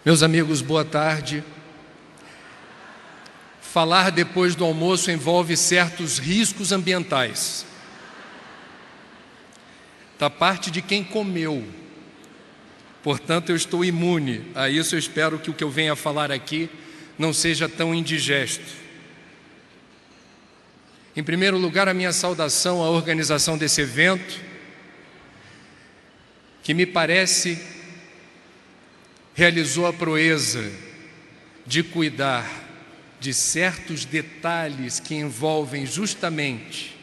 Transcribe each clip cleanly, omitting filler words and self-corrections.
Meus amigos, boa tarde. Falar depois do almoço envolve certos riscos ambientais. Da parte de quem comeu. Portanto, eu estou imune a isso. Eu espero que o que eu venha falar aqui não seja tão indigesto. Em primeiro lugar, a minha saudação à organização desse evento, que me parece realizou a proeza de cuidar de certos detalhes que envolvem justamente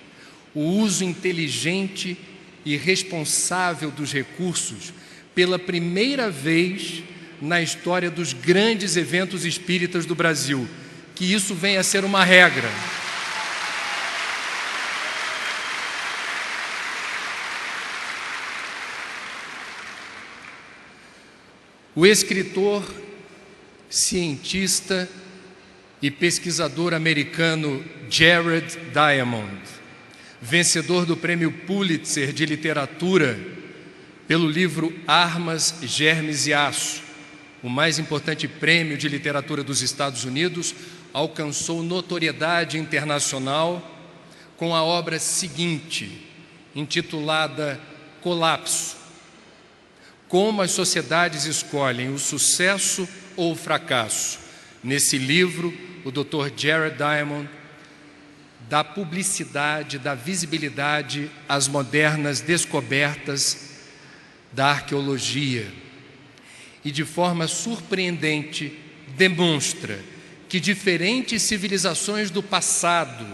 o uso inteligente e responsável dos recursos pela primeira vez na história dos grandes eventos espíritas do Brasil, que isso venha a ser uma regra. O escritor, cientista e pesquisador americano Jared Diamond, vencedor do Prêmio Pulitzer de Literatura pelo livro Armas, Germes e Aço, o mais importante prêmio de literatura dos Estados Unidos, alcançou notoriedade internacional com a obra seguinte, intitulada Colapso: Como as sociedades escolhem o sucesso ou o fracasso. Nesse livro, o Dr. Jared Diamond dá publicidade, dá visibilidade às modernas descobertas da arqueologia e, de forma surpreendente, demonstra que diferentes civilizações do passado,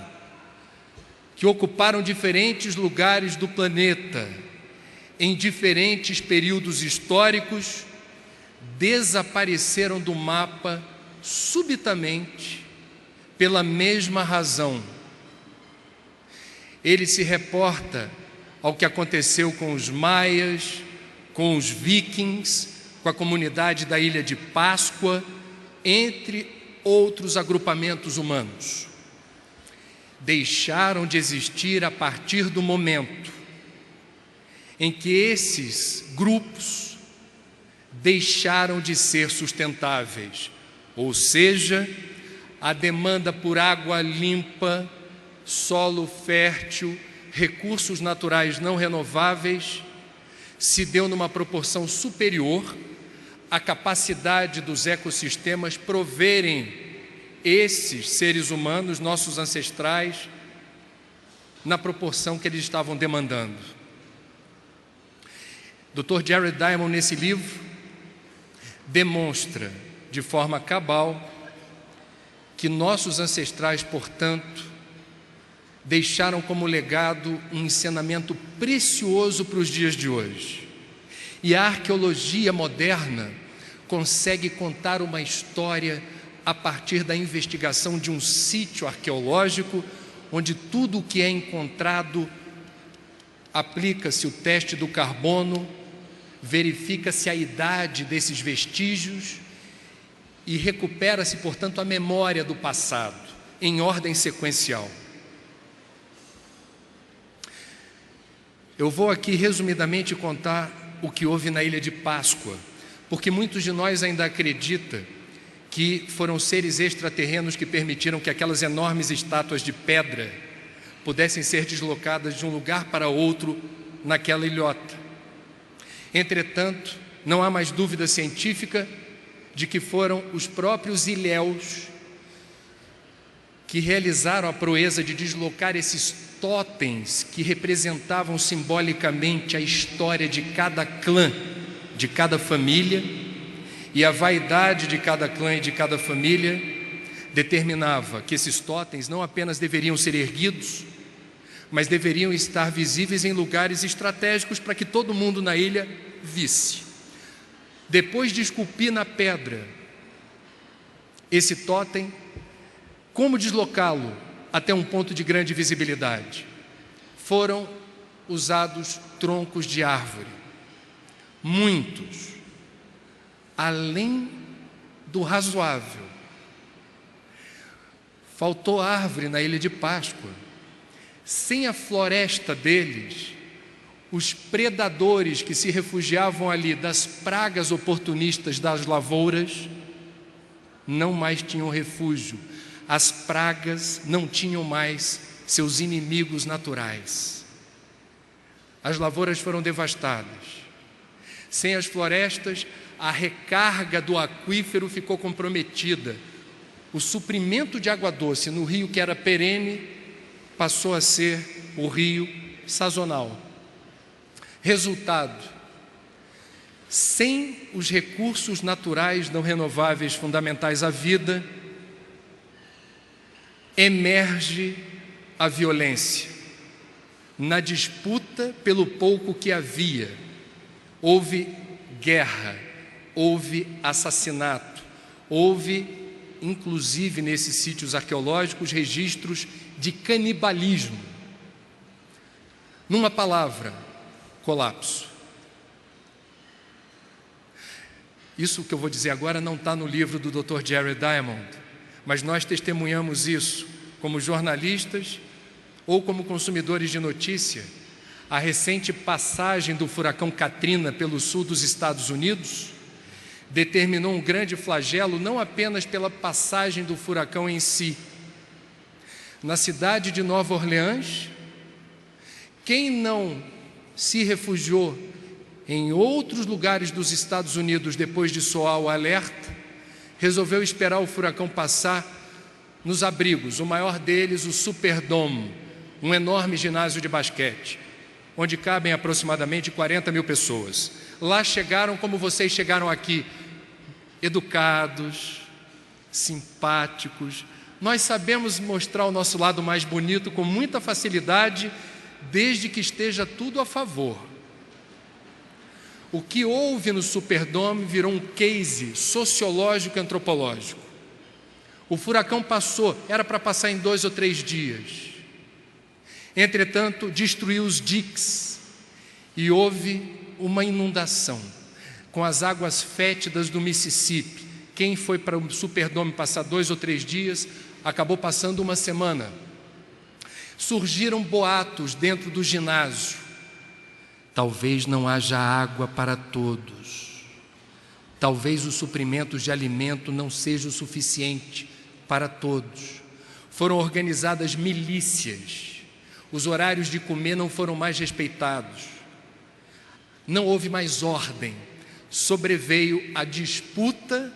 que ocuparam diferentes lugares do planeta, em diferentes períodos históricos, desapareceram do mapa subitamente pela mesma razão. Ele se reporta ao que aconteceu com os maias, com os vikings, com a comunidade da Ilha de Páscoa, entre outros agrupamentos humanos. Deixaram de existir a partir do momento em que esses grupos deixaram de ser sustentáveis, ou seja, a demanda por água limpa, solo fértil, recursos naturais não renováveis, se deu numa proporção superior à capacidade dos ecossistemas proverem esses seres humanos, nossos ancestrais, na proporção que eles estavam demandando. Dr. Jared Diamond, nesse livro, demonstra de forma cabal que nossos ancestrais, portanto, deixaram como legado um ensinamento precioso para os dias de hoje. E a arqueologia moderna consegue contar uma história a partir da investigação de um sítio arqueológico, onde tudo o que é encontrado aplica-se o teste do carbono, verifica-se a idade desses vestígios e recupera-se, portanto, a memória do passado, em ordem sequencial. Eu vou aqui resumidamente contar o que houve na Ilha de Páscoa, porque muitos de nós ainda acreditam que foram seres extraterrenos que permitiram que aquelas enormes estátuas de pedra pudessem ser deslocadas de um lugar para outro naquela ilhota. Entretanto, não há mais dúvida científica de que foram os próprios ilhéus que realizaram a proeza de deslocar esses totens que representavam simbolicamente a história de cada clã, de cada família, e a vaidade de cada clã e de cada família determinava que esses totens não apenas deveriam ser erguidos, mas deveriam estar visíveis em lugares estratégicos para que todo mundo na ilha visse. Depois de esculpir na pedra esse totem, como deslocá-lo até um ponto de grande visibilidade? Foram usados troncos de árvore, muitos, além do razoável. Faltou árvore na Ilha de Páscoa. Sem a floresta deles, os predadores que se refugiavam ali das pragas oportunistas das lavouras não mais tinham refúgio. As pragas não tinham mais seus inimigos naturais. As lavouras foram devastadas. Sem as florestas, a recarga do aquífero ficou comprometida. O suprimento de água doce no rio que era perene passou a ser o rio sazonal. Resultado: sem os recursos naturais não renováveis fundamentais à vida, emerge a violência. Na disputa pelo pouco que havia, houve guerra, houve assassinato, houve, inclusive nesses sítios arqueológicos, registros de canibalismo. Numa palavra, colapso. Isso que eu vou dizer agora não está no livro do Dr. Jared Diamond, mas nós testemunhamos isso como jornalistas ou como consumidores de notícia. A recente passagem do furacão Katrina pelo sul dos Estados Unidos determinou um grande flagelo, não apenas pela passagem do furacão em si. Na cidade de Nova Orleans, quem não se refugiou em outros lugares dos Estados Unidos depois de soar o alerta, resolveu esperar o furacão passar nos abrigos, o maior deles, o Superdome, um enorme ginásio de basquete, onde cabem aproximadamente 40 mil pessoas. Lá chegaram como vocês chegaram aqui, educados, simpáticos. Nós sabemos mostrar o nosso lado mais bonito com muita facilidade, desde que esteja tudo a favor. O que houve no Superdome virou um case sociológico e antropológico. O furacão passou, era para passar em 2 ou 3 dias. Entretanto, destruiu os diques e houve uma inundação com as águas fétidas do Mississippi. Quem foi para o Superdome passar 2 ou 3 dias, acabou passando uma semana. Surgiram boatos dentro do ginásio. Talvez não haja água para todos. Talvez os suprimentos de alimento não sejam o suficiente para todos. Foram organizadas milícias. Os horários de comer não foram mais respeitados. Não houve mais ordem. Sobreveio a disputa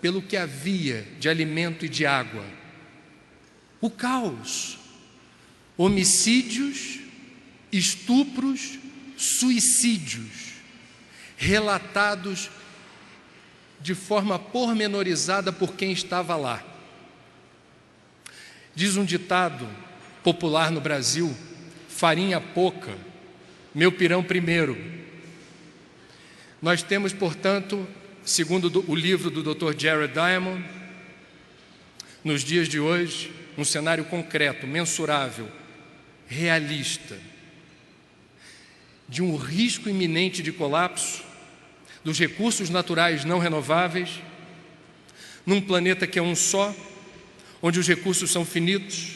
pelo que havia de alimento e de água. O caos. Homicídios, estupros, suicídios, relatados de forma pormenorizada por quem estava lá. Diz um ditado popular no Brasil: farinha pouca, meu pirão primeiro. Nós temos, portanto, segundo o livro do Dr. Jared Diamond, nos dias de hoje, um cenário concreto, mensurável, realista, de um risco iminente de colapso dos recursos naturais não renováveis, num planeta que é um só, onde os recursos são finitos,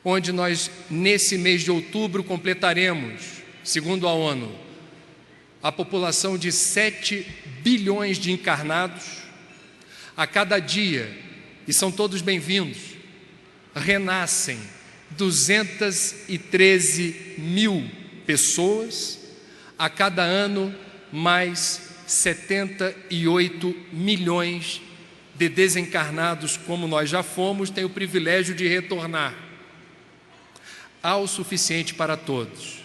onde nós, nesse mês de outubro, completaremos, segundo a ONU, a população de 7 bilhões de encarnados. A cada dia, e são todos bem-vindos, renascem 213 mil pessoas. A cada ano, mais 78 milhões de desencarnados, como nós já fomos, têm o privilégio de retornar. Há o suficiente para todos,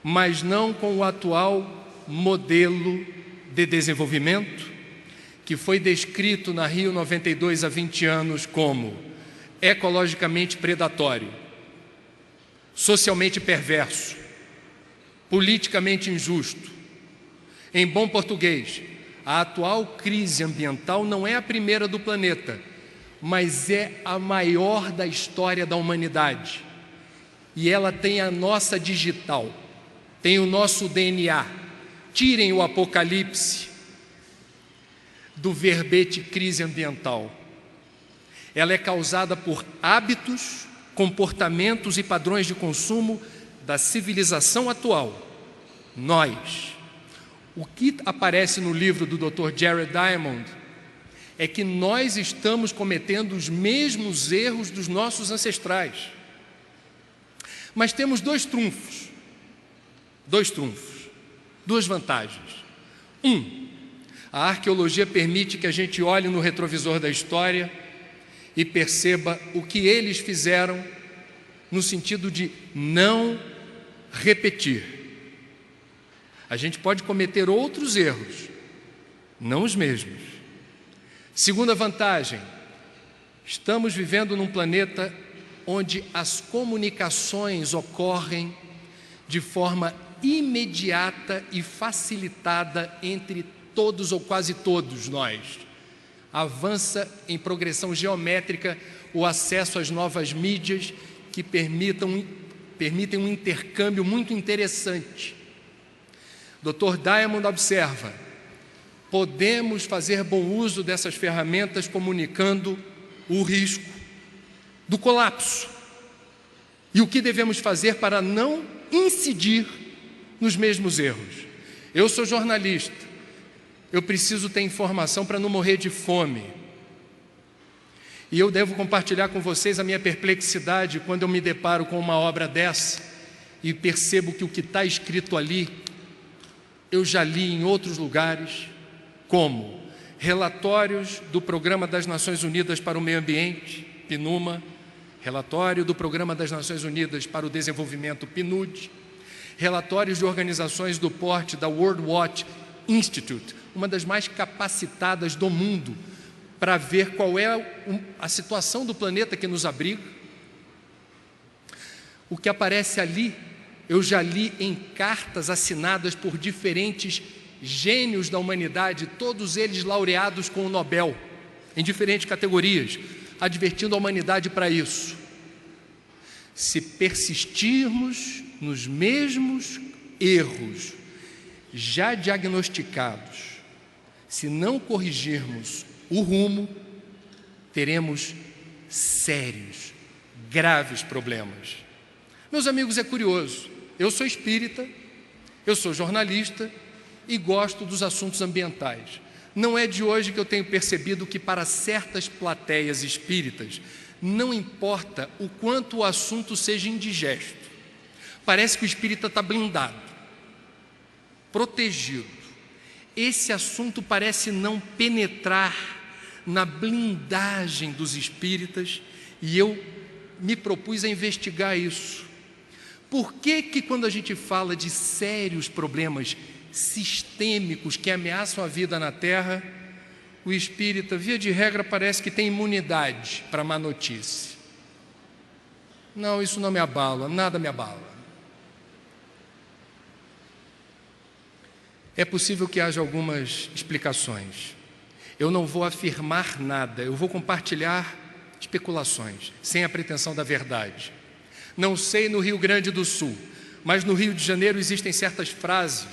mas não com o atual modelo de desenvolvimento, que foi descrito na Rio 92 há 20 anos como ecologicamente predatório, socialmente perverso, politicamente injusto. Em bom português, a atual crise ambiental não é a primeira do planeta, mas é a maior da história da humanidade. E ela tem a nossa digital, tem o nosso DNA. Tirem o apocalipse do verbete crise ambiental. Ela é causada por hábitos, comportamentos e padrões de consumo da civilização atual, nós, o que aparece no livro do Dr. Jared Diamond é que nós estamos cometendo os mesmos erros dos nossos ancestrais. Mas temos dois trunfos, duas vantagens. A arqueologia permite que a gente olhe no retrovisor da história e perceba o que eles fizeram no sentido de não repetir. A gente pode cometer outros erros, não os mesmos. Segunda vantagem, estamos vivendo num planeta onde as comunicações ocorrem de forma imediata e facilitada entre todos ou quase todos nós. Avança em progressão geométrica o acesso às novas mídias que permitem um intercâmbio muito interessante. Dr. Diamond observa: podemos fazer bom uso dessas ferramentas comunicando o risco do colapso e o que devemos fazer para não incidir nos mesmos erros. Eu sou jornalista, eu preciso ter informação para não morrer de fome. E eu devo compartilhar com vocês a minha perplexidade quando eu me deparo com uma obra dessa e percebo que o que está escrito ali eu já li em outros lugares, como relatórios do Programa das Nações Unidas para o Meio Ambiente, PNUMA, relatório do Programa das Nações Unidas para o Desenvolvimento, PNUD, relatórios de organizações do porte da World Watch Institute, uma das mais capacitadas do mundo para ver qual é a situação do planeta que nos abriga. O que aparece ali, eu já li em cartas assinadas por diferentes gênios da humanidade, todos eles laureados com o Nobel, em diferentes categorias, advertindo a humanidade para isso. Se persistirmos nos mesmos erros já diagnosticados, se não corrigirmos o rumo, teremos sérios, graves problemas. Meus amigos, é curioso, eu sou espírita, eu sou jornalista e gosto dos assuntos ambientais. Não é de hoje que eu tenho percebido que para certas plateias espíritas não importa o quanto o assunto seja indigesto. Parece que o espírita está blindado, protegido. Esse assunto parece não penetrar na blindagem dos espíritas e eu me propus a investigar isso. Por que quando a gente fala de sérios problemas sistêmicos que ameaçam a vida na Terra, o espírita, via de regra, parece que tem imunidade para má notícia? Não, isso não me abala, nada me abala. É possível que haja algumas explicações. Eu não vou afirmar nada, eu vou compartilhar especulações, sem a pretensão da verdade. Não sei no Rio Grande do Sul, mas no Rio de Janeiro existem certas frases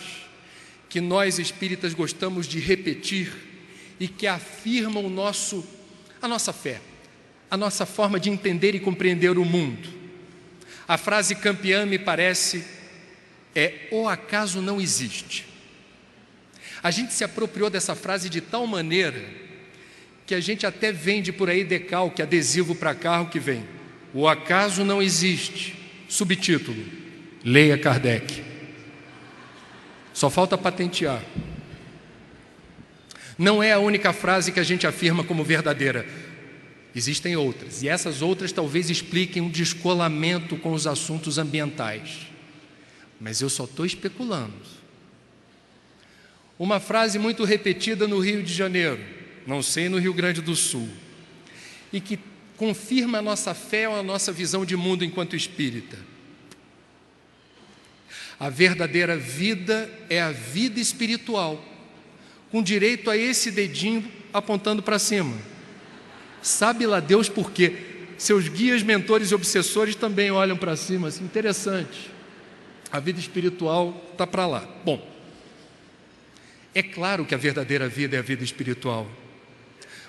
que nós espíritas gostamos de repetir e que afirmam a nossa fé, a nossa forma de entender e compreender o mundo. A frase campeã, me parece, é: o acaso não existe. A gente se apropriou dessa frase de tal maneira que a gente até vende por aí decalque, adesivo para carro que vem: o acaso não existe. Subtítulo: leia Kardec. Só falta patentear. Não é a única frase que a gente afirma como verdadeira. Existem outras, e essas outras talvez expliquem um descolamento com os assuntos ambientais. Mas eu só estou especulando. Uma frase muito repetida no Rio de Janeiro, não sei no Rio Grande do Sul, e que confirma a nossa fé ou a nossa visão de mundo enquanto espírita. A verdadeira vida é a vida espiritual, com direito a esse dedinho apontando para cima. Sabe lá Deus por quê? Seus guias, mentores e obsessores também olham para cima, assim, interessante. A vida espiritual está para lá. Bom, é claro que a verdadeira vida é a vida espiritual.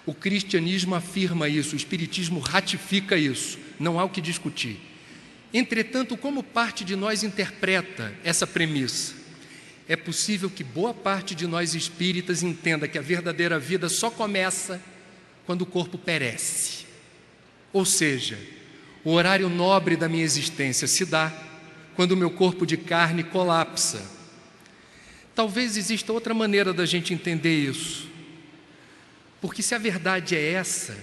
O cristianismo afirma isso, o espiritismo ratifica isso, não há o que discutir. Entretanto, como parte de nós interpreta essa premissa? É possível que boa parte de nós espíritas entenda que a verdadeira vida só começa quando o corpo perece. Ou seja, o horário nobre da minha existência se dá quando o meu corpo de carne colapsa. Talvez exista outra maneira da gente entender isso. Porque se a verdade é essa,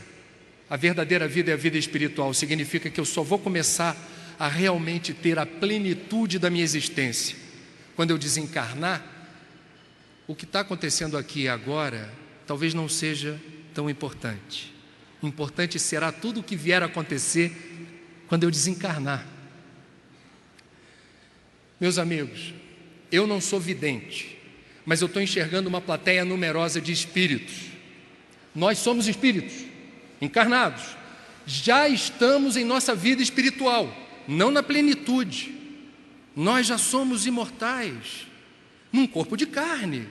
a verdadeira vida é a vida espiritual, significa que eu só vou começar a realmente ter a plenitude da minha existência quando eu desencarnar. O que está acontecendo aqui e agora talvez não seja tão importante. Importante será tudo o que vier a acontecer quando eu desencarnar. Meus amigos, eu não sou vidente, mas eu estou enxergando uma plateia numerosa de espíritos. Nós somos espíritos encarnados, já estamos em nossa vida espiritual, não na plenitude. Nós já somos imortais, num corpo de carne.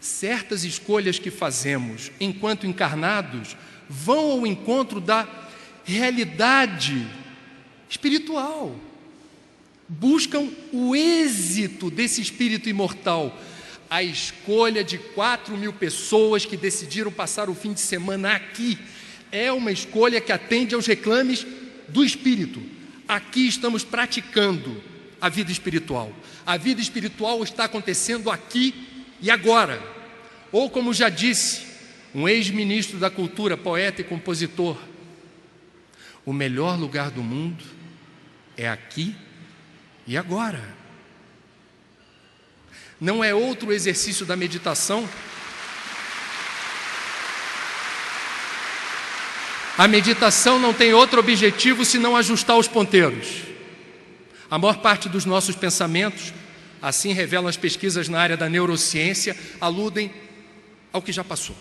Certas escolhas que fazemos enquanto encarnados vão ao encontro da realidade espiritual. Buscam o êxito desse espírito imortal. A escolha de 4.000 pessoas que decidiram passar o fim de semana aqui é uma escolha que atende aos reclames do espírito. Aqui estamos praticando a vida espiritual. A vida espiritual está acontecendo aqui e agora. Ou, como já disse um ex-ministro da cultura, poeta e compositor, o melhor lugar do mundo é aqui e agora. Não é outro exercício da meditação? A meditação não tem outro objetivo senão ajustar os ponteiros. A maior parte dos nossos pensamentos, assim revelam as pesquisas na área da neurociência, aludem ao que já passou.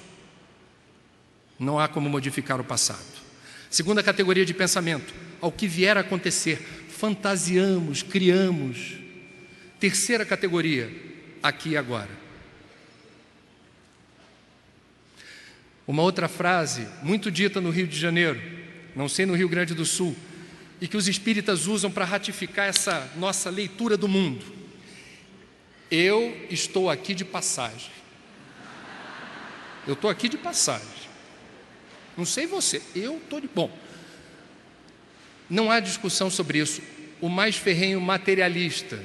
Não há como modificar o passado. Segunda categoria de pensamento, ao que vier a acontecer, fantasiamos, criamos. Terceira categoria, aqui e agora. Uma outra frase, muito dita no Rio de Janeiro, não sei no Rio Grande do Sul, e que os espíritas usam para ratificar essa nossa leitura do mundo. Eu estou aqui de passagem. Eu estou aqui de passagem. Não sei você, eu estou de... Bom, não há discussão sobre isso. O mais ferrenho materialista,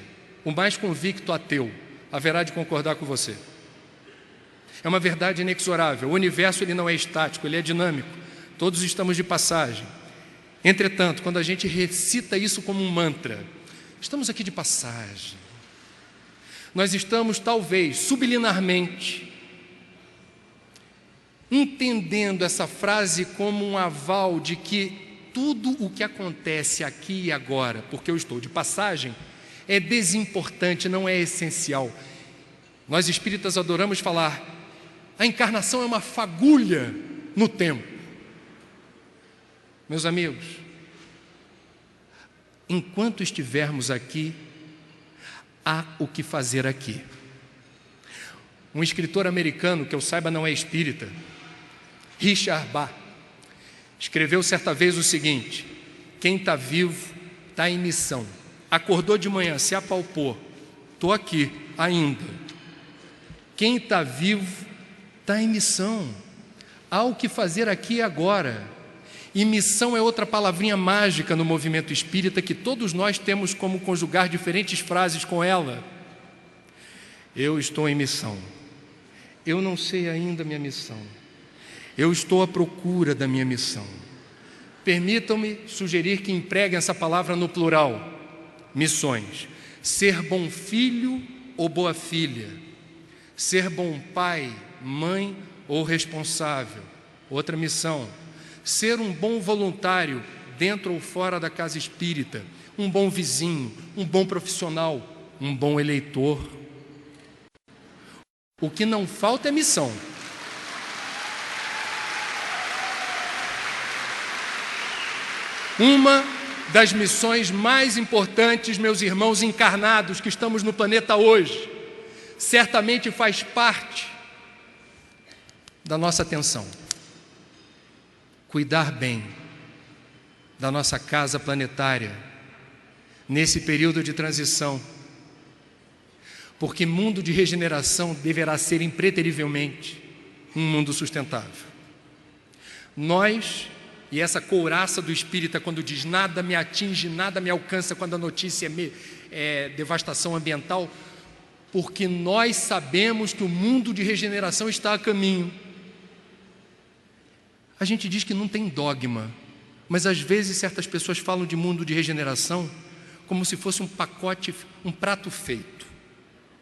o mais convicto ateu, haverá de concordar com você. É uma verdade inexorável. O universo ele não é estático, ele é dinâmico. Todos estamos de passagem. Entretanto, quando a gente recita isso como um mantra, estamos aqui de passagem. Nós estamos, talvez, subliminarmente, entendendo essa frase como um aval de que tudo o que acontece aqui e agora, porque eu estou de passagem, é desimportante, não é essencial. Nós espíritas adoramos falar, a encarnação é uma fagulha no tempo. Meus amigos, enquanto estivermos aqui, há o que fazer aqui. Um escritor americano, que eu saiba não é espírita, Richard Bach, escreveu certa vez o seguinte: quem está vivo está em missão. Acordou de manhã, se apalpou, estou aqui ainda. Quem está vivo está em missão. Há o que fazer aqui e agora. E missão é outra palavrinha mágica no movimento espírita que todos nós temos como conjugar diferentes frases com ela. Eu estou em missão. Eu não sei ainda a minha missão. Eu estou à procura da minha missão. Permitam-me sugerir que empreguem essa palavra no plural. Missões. Ser bom filho ou boa filha. Ser bom pai, mãe ou responsável. Outra missão. Ser um bom voluntário dentro ou fora da casa espírita. Um bom vizinho, um bom profissional, um bom eleitor. O que não falta é missão. Uma das missões mais importantes, meus irmãos encarnados que estamos no planeta hoje, certamente faz parte da nossa atenção. Cuidar bem da nossa casa planetária nesse período de transição, porque mundo de regeneração deverá ser impreterivelmente um mundo sustentável. Nós, e essa couraça do espírita quando diz nada me atinge, nada me alcança, quando a notícia é devastação ambiental, porque nós sabemos que o mundo de regeneração está a caminho. A gente diz que não tem dogma, mas às vezes certas pessoas falam de mundo de regeneração como se fosse um pacote, um prato feito,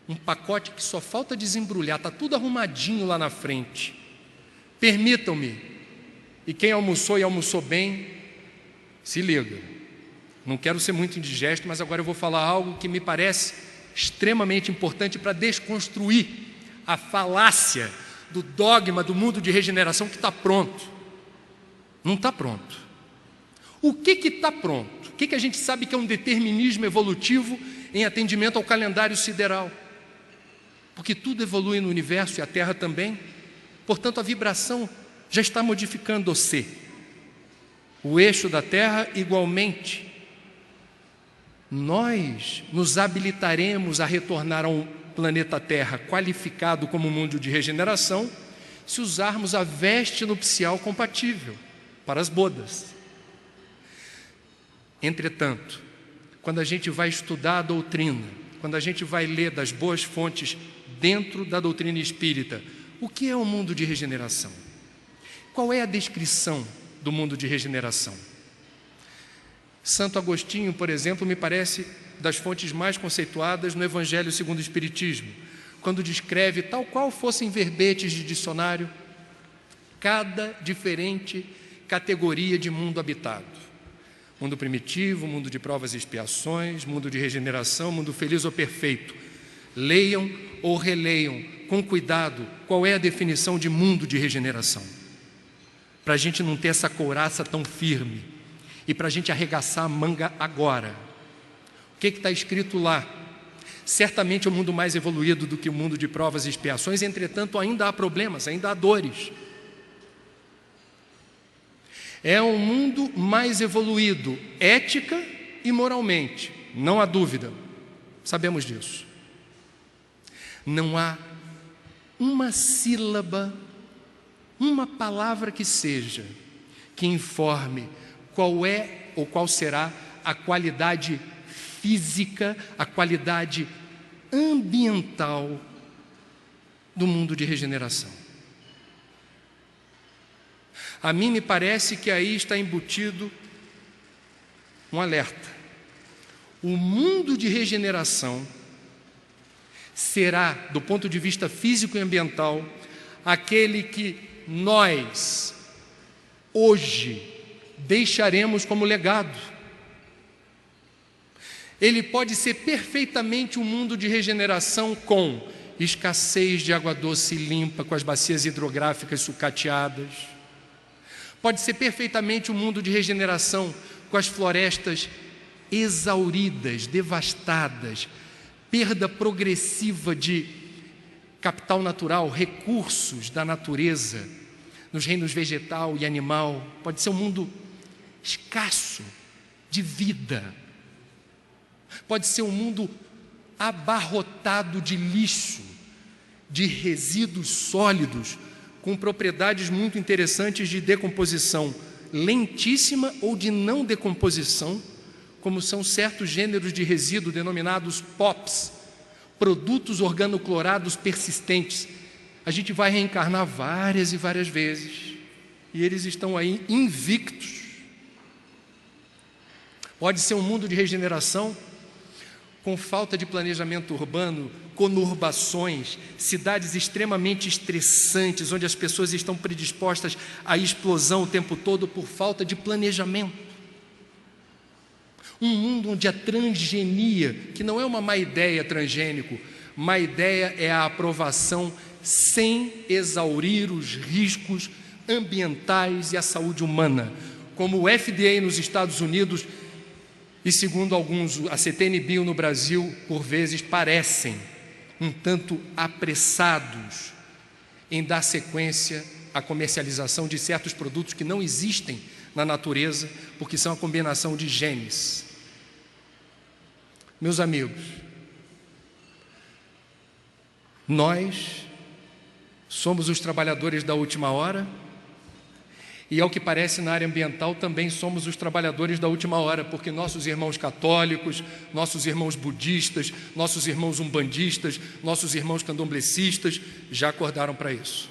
um pacote que só falta desembrulhar, está tudo arrumadinho lá na frente. Permitam-me, e quem almoçou e almoçou bem, se liga, não quero ser muito indigesto, mas agora eu vou falar algo que me parece extremamente importante para desconstruir a falácia do dogma do mundo de regeneração que está pronto. Não está pronto. O que está pronto? O que a gente sabe que é um determinismo evolutivo em atendimento ao calendário sideral? Porque tudo evolui no universo e a Terra também. Portanto, a vibração já está modificando-se. O eixo da Terra igualmente. Nós nos habilitaremos a retornar a um planeta Terra qualificado como mundo de regeneração se usarmos a veste nupcial compatível para as bodas. Entretanto, quando a gente vai estudar a doutrina, quando a gente vai ler das boas fontes dentro da doutrina espírita, o que é o mundo de regeneração? Qual é a descrição do mundo de regeneração? Santo Agostinho, por exemplo, me parece das fontes mais conceituadas no Evangelho segundo o Espiritismo, quando descreve, tal qual fossem verbetes de dicionário, cada diferente categoria de mundo habitado. Mundo primitivo, mundo de provas e expiações, mundo de regeneração, mundo feliz ou perfeito. Leiam ou releiam com cuidado qual é a definição de mundo de regeneração, para a gente não ter essa couraça tão firme e para a gente arregaçar a manga agora. O que está escrito lá? Certamente é um mundo mais evoluído do que o mundo de provas e expiações, entretanto ainda há problemas, ainda há dores. É um mundo mais evoluído, ética e moralmente, não há dúvida, sabemos disso. Não há uma sílaba, uma palavra que seja, que informe qual é ou qual será a qualidade física, a qualidade ambiental do mundo de regeneração. A mim me parece que aí está embutido um alerta. O mundo de regeneração será, do ponto de vista físico e ambiental, aquele que nós, hoje, deixaremos como legado. Ele pode ser perfeitamente um mundo de regeneração com escassez de água doce e limpa, com as bacias hidrográficas sucateadas. Pode ser perfeitamente um mundo de regeneração com as florestas exauridas, devastadas, perda progressiva de capital natural, recursos da natureza, nos reinos vegetal e animal. Pode ser um mundo escasso de vida. Pode ser um mundo abarrotado de lixo, de resíduos sólidos, com propriedades muito interessantes de decomposição lentíssima ou de não decomposição, como são certos gêneros de resíduo denominados POPs, produtos organoclorados persistentes. A gente vai reencarnar várias e várias vezes, e eles estão aí invictos. Pode ser um mundo de regeneração com falta de planejamento urbano, conurbações, cidades extremamente estressantes, onde as pessoas estão predispostas à explosão o tempo todo por falta de planejamento. Um mundo onde a transgenia, que não é uma má ideia transgênico, má ideia é a aprovação sem exaurir os riscos ambientais e a saúde humana, como o FDA nos Estados Unidos e, segundo alguns, a CTN-Bio no Brasil, por vezes parecem um tanto apressados em dar sequência à comercialização de certos produtos que não existem na natureza, porque são a combinação de genes. Meus amigos, nós somos os trabalhadores da última hora e, ao que parece, na área ambiental também somos os trabalhadores da última hora, porque nossos irmãos católicos, nossos irmãos budistas, nossos irmãos umbandistas, nossos irmãos candomblecistas já acordaram para isso.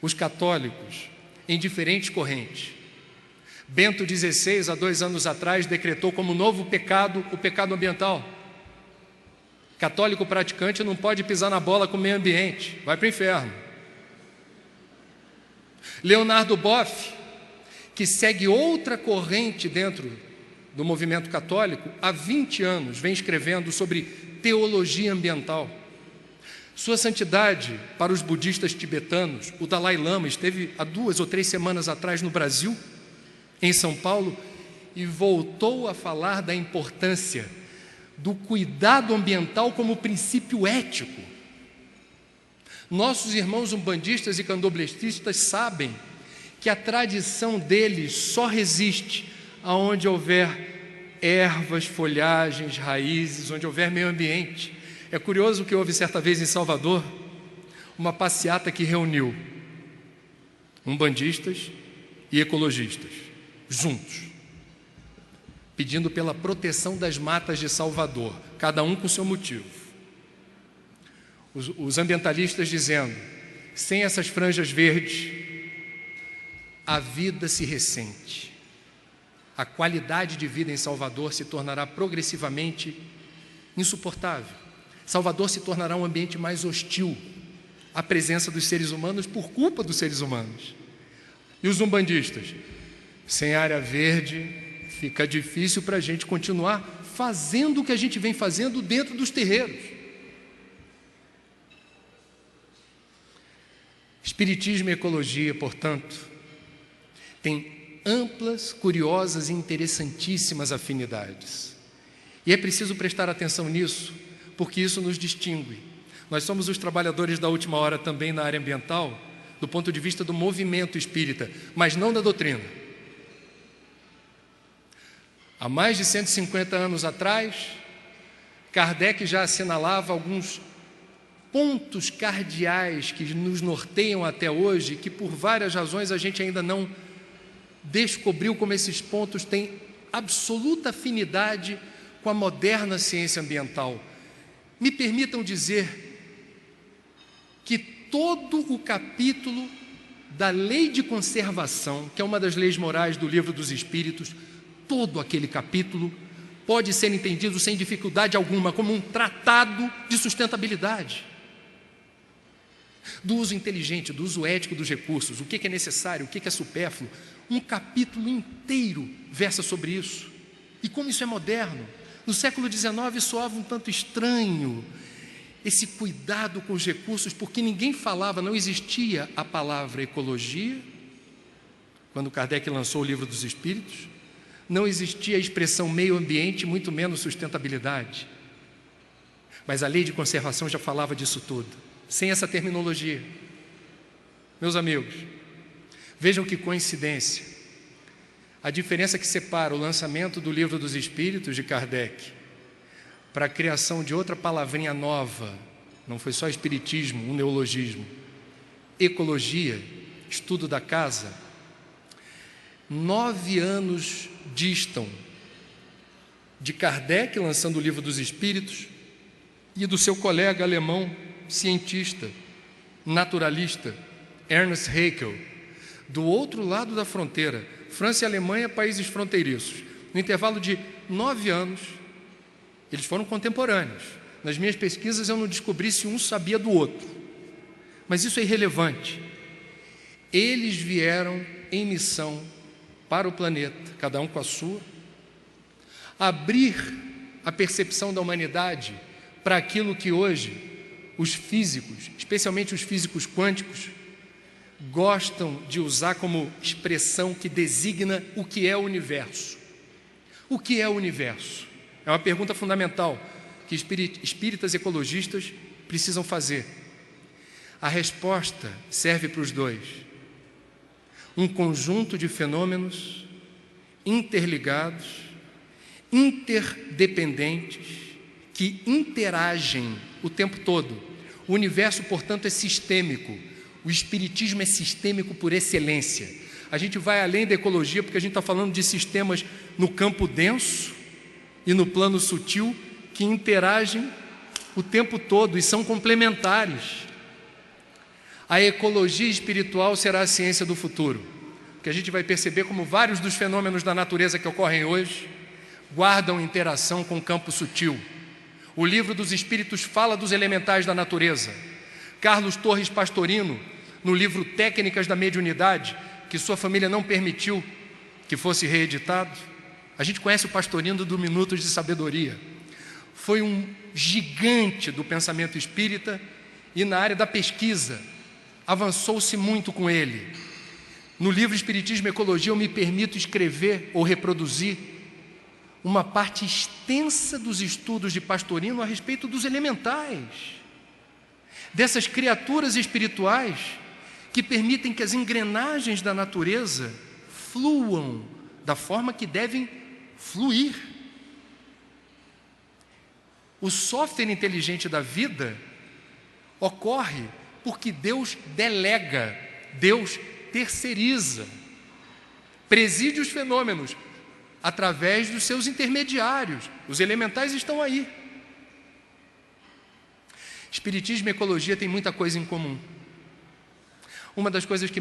Os católicos, em diferentes correntes, Bento XVI, há 2 anos atrás, decretou como novo pecado o pecado ambiental. Católico praticante não pode pisar na bola com o meio ambiente, vai para o inferno. Leonardo Boff, que segue outra corrente dentro do movimento católico, há 20 anos vem escrevendo sobre teologia ambiental. Sua Santidade, para os budistas tibetanos, o Dalai Lama esteve há 2 ou 3 semanas atrás no Brasil, em São Paulo, e voltou a falar da importância do cuidado ambiental como princípio ético. Nossos irmãos umbandistas e candomblecistas sabem que a tradição deles só resiste aonde houver ervas, folhagens, raízes, onde houver meio ambiente. É curioso que houve certa vez em Salvador uma passeata que reuniu umbandistas e ecologistas juntos, pedindo pela proteção das matas de Salvador, cada um com seu motivo. Os ambientalistas dizendo: sem essas franjas verdes, a vida se ressente. A qualidade de vida em Salvador se tornará progressivamente insuportável. Salvador se tornará um ambiente mais hostil à presença dos seres humanos por culpa dos seres humanos. E os umbandistas: sem área verde, fica difícil para a gente continuar fazendo o que a gente vem fazendo dentro dos terreiros. Espiritismo e ecologia, portanto, têm amplas, curiosas e interessantíssimas afinidades. E é preciso prestar atenção nisso, porque isso nos distingue. Nós somos os trabalhadores da última hora também na área ambiental, do ponto de vista do movimento espírita, mas não da doutrina. Há mais de 150 anos atrás, Kardec já assinalava alguns pontos cardeais que nos norteiam até hoje, que por várias razões a gente ainda não descobriu como esses pontos têm absoluta afinidade com a moderna ciência ambiental. Me permitam dizer que todo o capítulo da Lei de Conservação, que é uma das leis morais do Livro dos Espíritos, todo aquele capítulo pode ser entendido sem dificuldade alguma como um tratado de sustentabilidade, do uso inteligente, do uso ético dos recursos, o que é necessário, o que é supérfluo. Um capítulo inteiro versa sobre isso. E como isso é moderno. No século XIX soava um tanto estranho esse cuidado com os recursos, porque ninguém falava, não existia a palavra ecologia, quando Kardec lançou o Livro dos Espíritos, não existia a expressão meio ambiente, muito menos sustentabilidade. Mas a Lei de Conservação já falava disso tudo, sem essa terminologia. Meus amigos, vejam que coincidência. A diferença que separa o lançamento do Livro dos Espíritos de Kardec para a criação de outra palavrinha nova, não foi só espiritismo, um neologismo, ecologia, estudo da casa, 9 anos distam de Kardec lançando o Livro dos Espíritos e do seu colega alemão, cientista, naturalista, Ernst Haeckel, do outro lado da fronteira. França e Alemanha, países fronteiriços. No intervalo de 9 anos, eles foram contemporâneos. Nas minhas pesquisas eu não descobri se um sabia do outro, mas isso é irrelevante. Eles vieram em missão para o planeta, cada um com a sua, abrir a percepção da humanidade para aquilo que hoje os físicos, especialmente os físicos quânticos, gostam de usar como expressão que designa o que é o universo. O que é o universo? É uma pergunta fundamental que espíritas ecologistas precisam fazer. A resposta serve para os dois. Um conjunto de fenômenos interligados, interdependentes, que interagem o tempo todo. O universo, portanto, é sistêmico. O espiritismo é sistêmico por excelência. A gente vai além da ecologia, porque a gente está falando de sistemas no campo denso e no plano sutil, que interagem o tempo todo e são complementares. A ecologia espiritual será a ciência do futuro, porque a gente vai perceber como vários dos fenômenos da natureza que ocorrem hoje guardam interação com o campo sutil. O Livro dos Espíritos fala dos elementais da natureza. Carlos Torres Pastorino, no livro Técnicas da Mediunidade, que sua família não permitiu que fosse reeditado, a gente conhece o Pastorino do Minutos de Sabedoria. Foi um gigante do pensamento espírita e na área da pesquisa avançou-se muito com ele. No livro Espiritismo e Ecologia eu me permito escrever ou reproduzir uma parte extensa dos estudos de Pastorino a respeito dos elementais, dessas criaturas espirituais que permitem que as engrenagens da natureza fluam da forma que devem fluir. O software inteligente da vida ocorre porque Deus delega, Deus terceiriza, preside os fenômenos através dos seus intermediários. Os elementais estão aí. Espiritismo e ecologia têm muita coisa em comum. Uma das coisas que mais